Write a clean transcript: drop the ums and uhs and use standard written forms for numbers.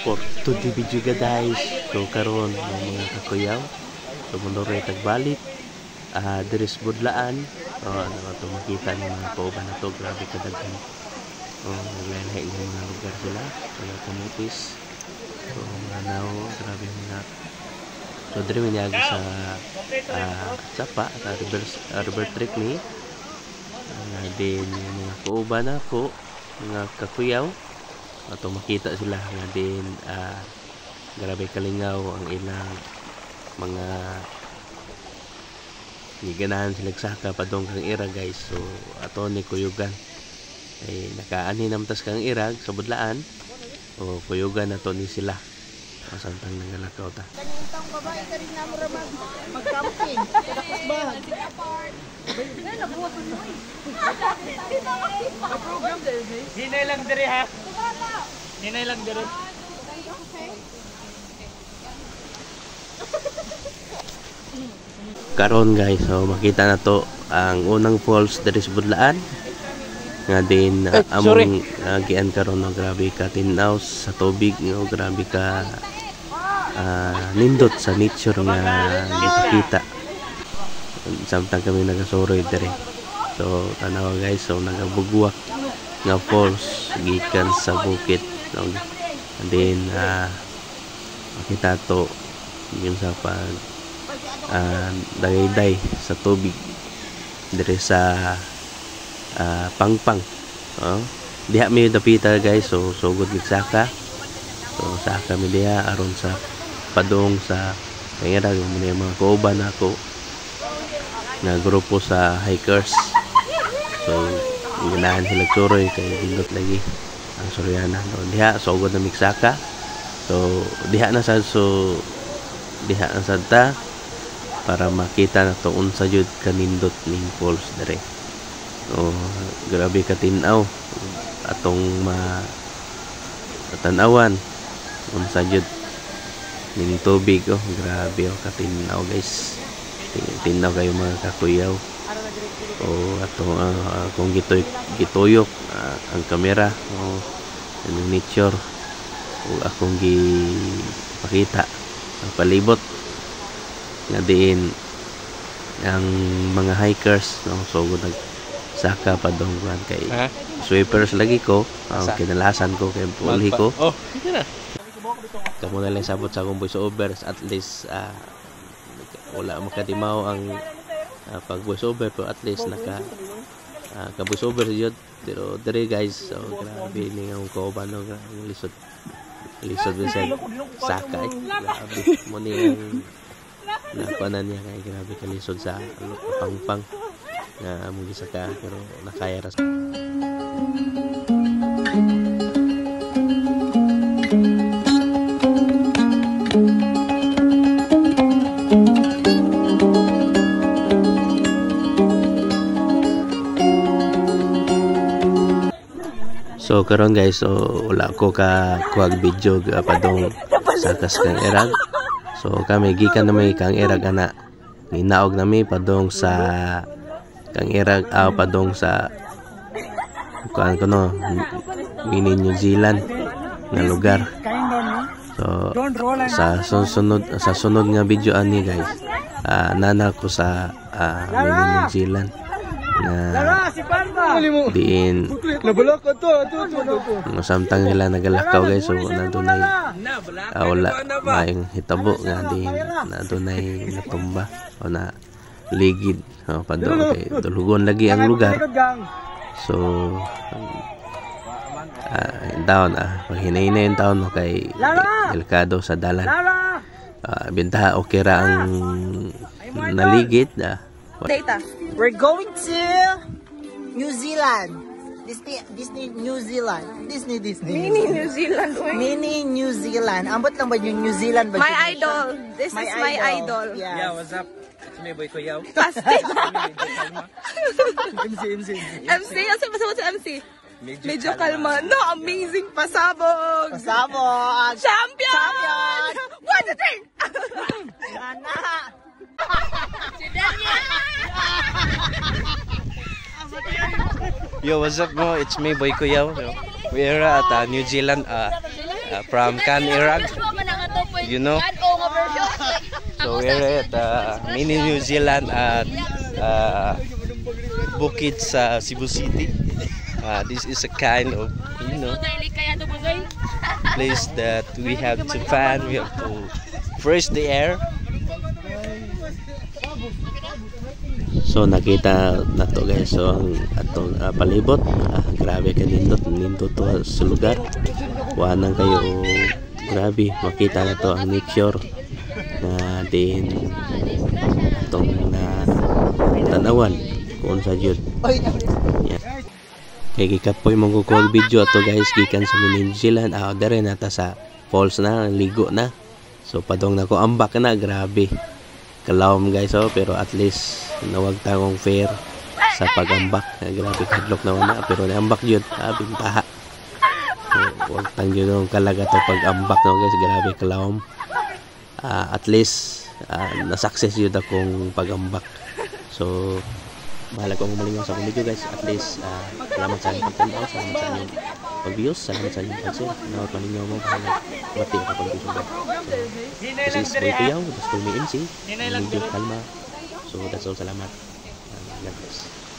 for today video guys. So karon mga kakuyaw, so mundoray tagbalit diris budlaan. Ano makita ng mga pauban na to, grabe kadaghan. Naglalay ng mga lugar sila, mga kamutis. So mga now, grabe mga. So diri minyagi sa Sapa at river trip ni. Din mga pauban na ko, mga kakuyaw. Ato makita sila nga din grabe kalingaw ang ilang mga giganahan sila saka padong kang irag guys. So ato ni kuyugan ay nakaani namtas kang irag sa budlaan o kuyugan ato ni sila masantang nangalakaw ta. Kanintang babae ka rin namo mag-camping kadakas ba? Hinay lang dire ha. Hinay lang dire. Karon guys, so makita na to ang unang falls diri sa budlaan. Nga din among gian karon no, grabe ka tinaw sa tubig no, grabe ka nindot sa nature nga gikita. Samtang kami nagasoroy diri. So tanaw guys, so nagabugwak nga falls gikan sa bukid no. And then makita to yung sa pag dagayday sa tubig dire sa Pangpang. Diha mi dapita guys, so sugod gigsaka. So saka mi diha aron sa padong sa kayara yung mga kauban nako na grupo sa hikers. So ganahan sila turoy kay hindot lagi ang Soriana no. Diha sugod na migsaka. So diha na sad ta para makita na to unsa jud kanindot ning falls dire. Grabe ka tinaw atong matanawan unsa jud ning tubig grabe ka tinaw guys. Tinaw kayo mga kakuyaw. Atong kung gituyok ang kamera ang nature akong gipakita ang palibot nga diin ang mga hikers no, so nagsaka pa dong kay sweepers lagi ko ang kinalasan ko kay puli ko kamo na lang sabot sa akong voice over at least wala makatimaw ang pag voice over pero at least naka voice over yun pero dire guys. So grabe ni ang kauban no, lisod din sa saka grabe mo ni nakuanan niya kay grabe kalisod sa Pangpang na among gisaka pero nakaya ra. So karon guys, so wala ko ka kuwag video padong sakas kang irag. So kami gikan na may kang irag ana. Ninaog nami padong sa kang irag padong sa kuan kuno mini New Zealand na lugar. So sa sunod nga video ani guys, nana ko sa mini New Zealand na diin samtang nila nagalakaw guys. So nadunay wala maayong hitabo nga din nadunay natumba o na ligid padong kay tulugon lagi ang lugar. So taon hinay-hinay yung taon kay delikado sa dalan. Bintaha okay ra ang naligid. Data. We're going to New Zealand. Disney New Zealand. Disney. Mini New Zealand. Mini New Zealand. Ambot lang ba yung New Zealand ba? My idol. This is my idol. Yes. Yeah, what's up? It's me, Boy Kuyaw. Plastic. MC. Ano pasabot sa MC? Medyo kalma. No, amazing pasabog. Pasabog. Champion! 1, 2, 3! Ana! Si Daniel! Yo, what's up mo? It's me, Boy Kuyaw. We're at New Zealand from Can Iraq. You know? So we're at mini New Zealand at Bukit sa Cebu City. This is a kind of, you know, place that we have to fan. We have to fresh the air. So nakita na to guys, so ang atong palibot, grabe ka nindot to sa lugar. Wanang kayo, grabe makita na to ang nature na din atong tanawan kung sa jud. Yeah. Kay gikapoy mong call video ato guys gikan sa New Zealand, dere na ta sa falls na, ligo na. So padong na ko ambak na, grabe. Kalawom guys, pero at least nawag tangong fair sa pagambak. Grabe kadlok naman na, pero naambak yun, bintaha. So, huwag tang yun kalaga to pag-ambak no guys, grabe kalawom. At least na-success yun akong pag-ambak. So bahala ko ang malingaw sa video guys. At least salamat sa inyong pagtanaw, salamat sa inyong pag-views, salamat sa inyong pag-share. Nawag malingaw mo, bahala mati ako pag video guys. This is Boy Kuyaw, this is me MC, medyo kalma. So that's all, salamat. God bless.